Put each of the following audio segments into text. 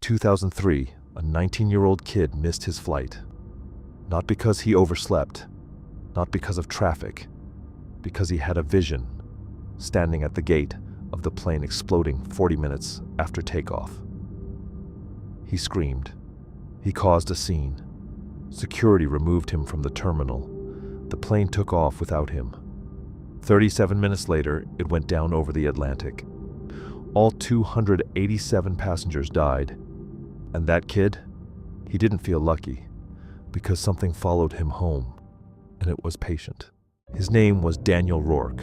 2003, a 19-year-old kid missed his flight. Not because he overslept, not because of traffic, because he had a vision, standing at the gate of the plane exploding 40 minutes after takeoff. He screamed. He caused a scene. Security removed him from the terminal. The plane took off without him. 37 minutes later, it went down over the Atlantic. All 287 passengers died. And that kid, he didn't feel lucky, because something followed him home, and it was patient. His name was Daniel Rourke.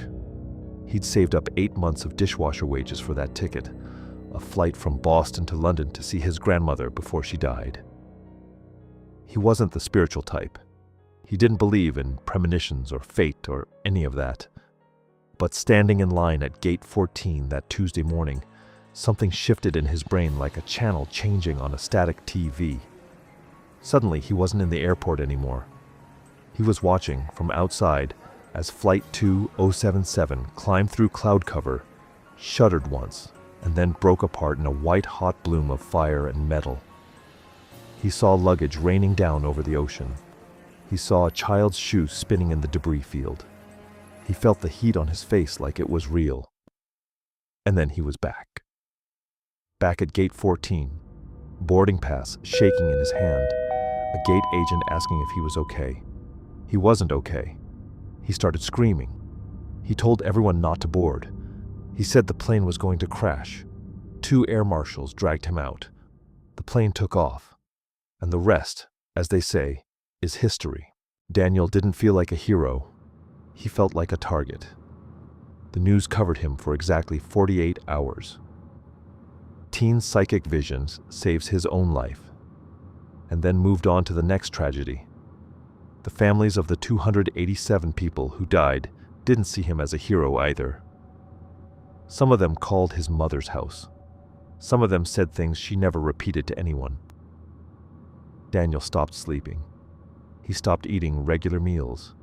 He'd saved up 8 months of dishwasher wages for that ticket, a flight from Boston to London to see his grandmother before she died. He wasn't the spiritual type. He didn't believe in premonitions or fate or any of that. But standing in line at gate 14 that Tuesday morning, something shifted in his brain like a channel changing on a static TV. Suddenly, he wasn't in the airport anymore. He was watching from outside as Flight 2077 climbed through cloud cover, shuddered once, and then broke apart in a white-hot bloom of fire and metal. He saw luggage raining down over the ocean. He saw a child's shoe spinning in the debris field. He felt the heat on his face like it was real. And then he was back. Back at gate 14, boarding pass shaking in his hand, a gate agent asking if he was okay. He wasn't okay. He started screaming. He told everyone not to board. He said the plane was going to crash. 2 air marshals dragged him out. The plane took off. And the rest, as they say, is history. Daniel didn't feel like a hero. He felt like a target. The news covered him for exactly 48 hours. Teen psychic visions saves his own life, and then moved on to the next tragedy. The families of the 287 people who died didn't see him as a hero either. Some of them called his mother's house. Some of them said things she never repeated to anyone. Daniel stopped sleeping. He stopped eating regular meals.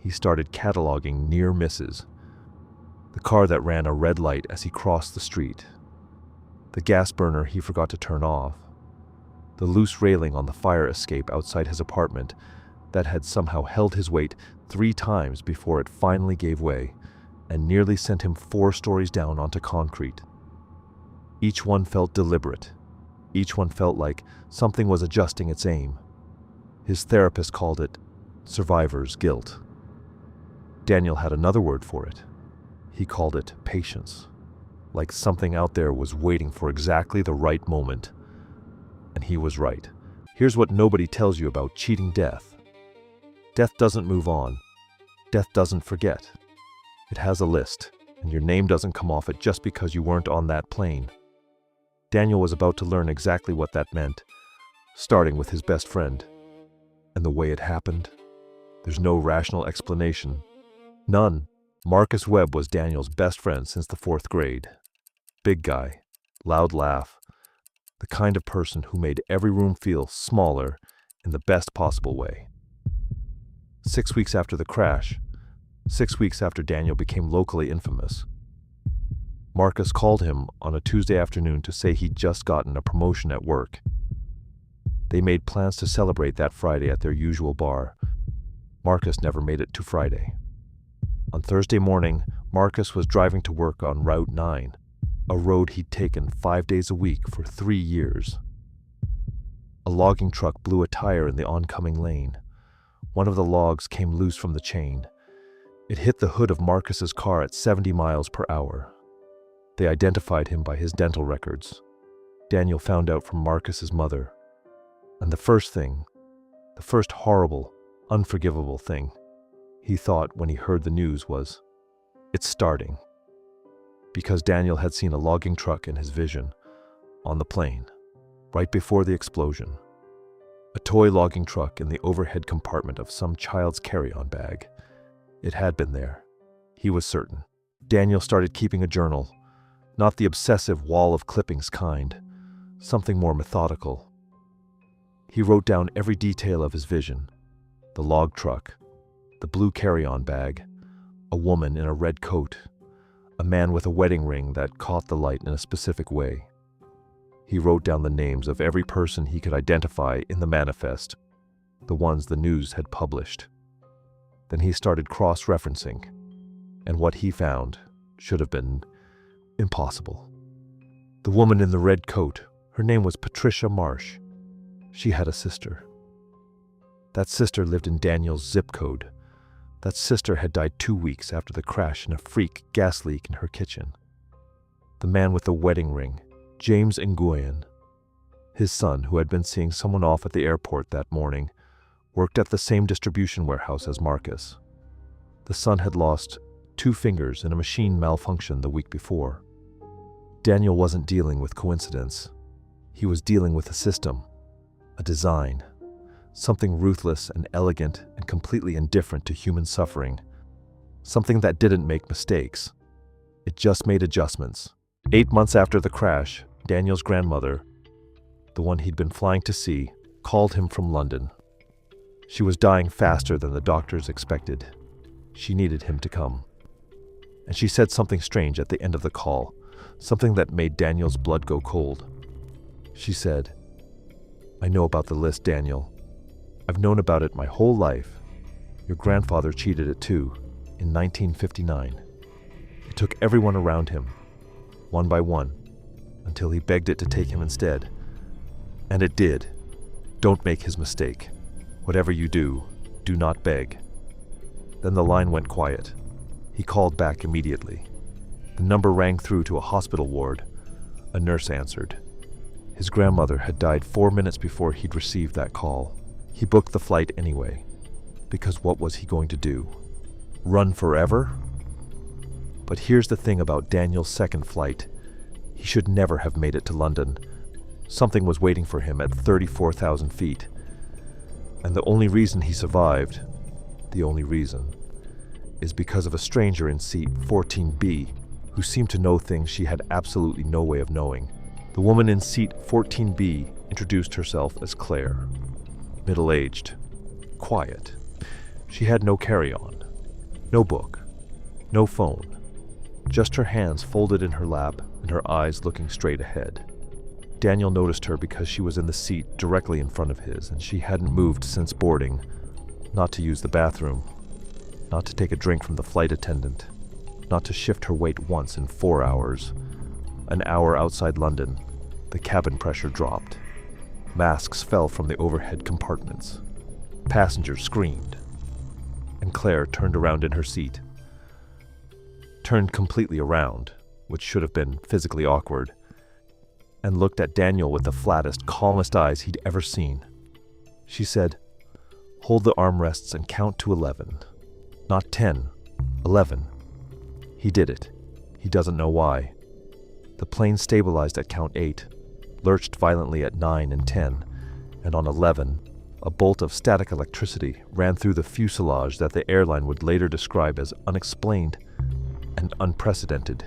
He started cataloging near misses. The car that ran a red light as he crossed the street. The gas burner he forgot to turn off. The loose railing on the fire escape outside his apartment that had somehow held his weight 3 times before it finally gave way and nearly sent him 4 stories down onto concrete. Each one felt deliberate. Each one felt like something was adjusting its aim. His therapist called it survivor's guilt. Daniel had another word for it. He called it patience. Like something out there was waiting for exactly the right moment. And he was right. Here's what nobody tells you about cheating death. Death doesn't move on. Death doesn't forget. It has a list, and your name doesn't come off it just because you weren't on that plane. Daniel was about to learn exactly what that meant, starting with his best friend. And the way it happened, there's no rational explanation. None. Marcus Webb was Daniel's best friend since the 4th grade. Big guy, loud laugh, the kind of person who made every room feel smaller in the best possible way. 6 weeks after the crash, 6 weeks after Daniel became locally infamous, Marcus called him on a Tuesday afternoon to say he'd just gotten a promotion at work. They made plans to celebrate that Friday at their usual bar. Marcus never made it to Friday. On Thursday morning, Marcus was driving to work on Route 9, a road he'd taken 5 days a week for 3 years. A logging truck blew a tire in the oncoming lane. One of the logs came loose from the chain. It hit the hood of Marcus's car at 70 miles per hour. They identified him by his dental records. Daniel found out from Marcus's mother. And the first horrible, unforgivable thing he thought when he heard the news was, it's starting. Because Daniel had seen a logging truck in his vision, on the plane, right before the explosion. A toy logging truck in the overhead compartment of some child's carry-on bag. It had been there. He was certain. Daniel started keeping a journal, not the obsessive wall of clippings kind, something more methodical. He wrote down every detail of his vision: the log truck, the blue carry-on bag, a woman in a red coat, a man with a wedding ring that caught the light in a specific way. He wrote down the names of every person he could identify in the manifest, the ones the news had published. Then he started cross-referencing, and what he found should have been impossible. The woman in the red coat, her name was Patricia Marsh. She had a sister. That sister lived in Daniel's zip code. That sister had died 2 weeks after the crash in a freak gas leak in her kitchen. The man with the wedding ring, James Nguyen, his son, who had been seeing someone off at the airport that morning, worked at the same distribution warehouse as Marcus. The son had lost 2 fingers in a machine malfunction the week before. Daniel wasn't dealing with coincidence. He was dealing with a system, a design, something ruthless and elegant and completely indifferent to human suffering, something that didn't make mistakes. It just made adjustments. 8 months after the crash, Daniel's grandmother, the one he'd been flying to see, called him from London. She was dying faster than the doctors expected. She needed him to come. And she said something strange at the end of the call, something that made Daniel's blood go cold. She said, "I know about the list, Daniel. I've known about it my whole life. Your grandfather cheated it too, in 1959. It took everyone around him, one by one, until he begged it to take him instead. And it did. Don't make his mistake. Whatever you do, do not beg." Then the line went quiet. He called back immediately. The number rang through to a hospital ward. A nurse answered. His grandmother had died 4 minutes before he'd received that call. He booked the flight anyway, because what was he going to do? Run forever? But here's the thing about Daniel's second flight. He should never have made it to London. Something was waiting for him at 34,000 feet. And the only reason he survived, the only reason, is because of a stranger in seat 14B who seemed to know things she had absolutely no way of knowing. The woman in seat 14B introduced herself as Claire. Middle-aged, quiet. She had no carry-on, no book, no phone, just her hands folded in her lap and her eyes looking straight ahead. Daniel noticed her because she was in the seat directly in front of his, and she hadn't moved since boarding, not to use the bathroom, not to take a drink from the flight attendant, not to shift her weight once in 4 hours. An hour outside London, the cabin pressure dropped. Masks fell from the overhead compartments. Passengers screamed. And Claire turned around in her seat. Turned completely around, which should have been physically awkward, and looked at Daniel with the flattest, calmest eyes he'd ever seen. She said, "Hold the armrests and count to 11. Not 10, 11. He did it. He doesn't know why. The plane stabilized at count 8, lurched violently at 9 and 10, and on 11, a bolt of static electricity ran through the fuselage that the airline would later describe as unexplained and unprecedented.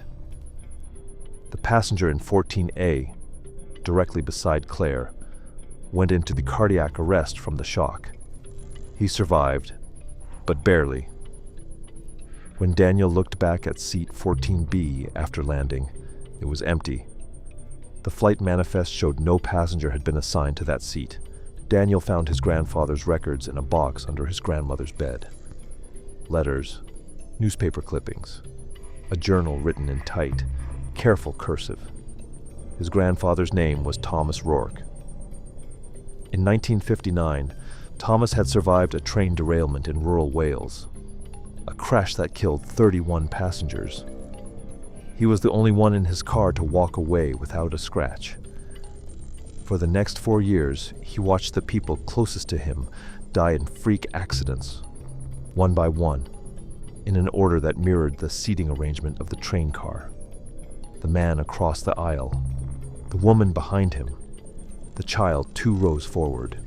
The passenger in 14A, directly beside Claire, went into the cardiac arrest from the shock. He survived, but barely. When Daniel looked back at seat 14B after landing, it was empty. The flight manifest showed no passenger had been assigned to that seat. Daniel found his grandfather's records in a box under his grandmother's bed. Letters, newspaper clippings, a journal written in tight, careful cursive. His grandfather's name was Thomas Rourke. In 1959, Thomas had survived a train derailment in rural Wales, a crash that killed 31 passengers. He was the only one in his car to walk away without a scratch. For the next 4 years, he watched the people closest to him die in freak accidents, one by one, in an order that mirrored the seating arrangement of the train car. The man across the aisle, the woman behind him, the child 2 rows forward.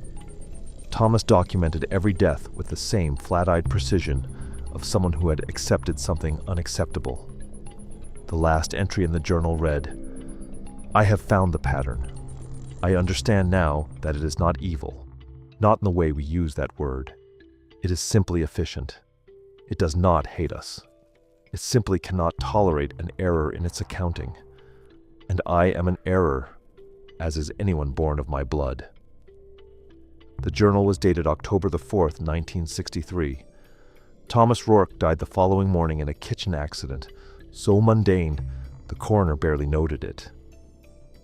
Thomas documented every death with the same flat-eyed precision of someone who had accepted something unacceptable. The last entry in the journal read, "I have found the pattern. I understand now that it is not evil, not in the way we use that word. It is simply efficient. It does not hate us. It simply cannot tolerate an error in its accounting. And I am an error. as is anyone born of my blood. The journal was dated October the 4th, 1963. Thomas Rourke died the following morning in a kitchen accident, so mundane the coroner barely noted it.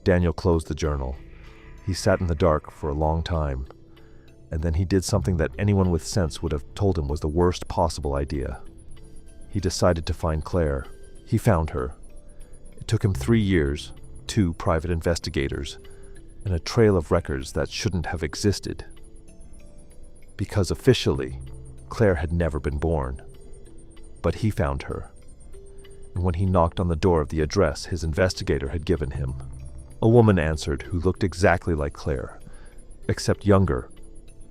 Daniel closed the journal. He sat in the dark for a long time, and then he did something that anyone with sense would have told him was the worst possible idea. He decided to find Claire. He found her. It took him 3 years, 2 private investigators, and a trail of records that shouldn't have existed. Because officially, Claire had never been born. But he found her. And when he knocked on the door of the address his investigator had given him, a woman answered who looked exactly like Claire, except younger,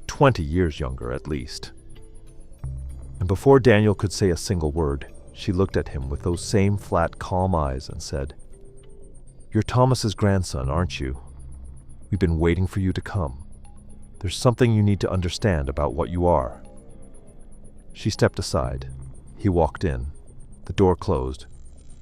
20 years younger at least. And before Daniel could say a single word, she looked at him with those same flat, calm eyes and said, "You're Thomas's grandson, aren't you? We've been waiting for you to come. There's something you need to understand about what you are." She stepped aside. He walked in. The door closed,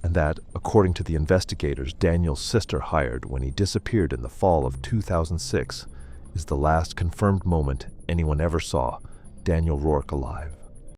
and that, according to the investigators Daniel's sister hired when he disappeared in the fall of 2006, is the last confirmed moment anyone ever saw Daniel Rourke alive.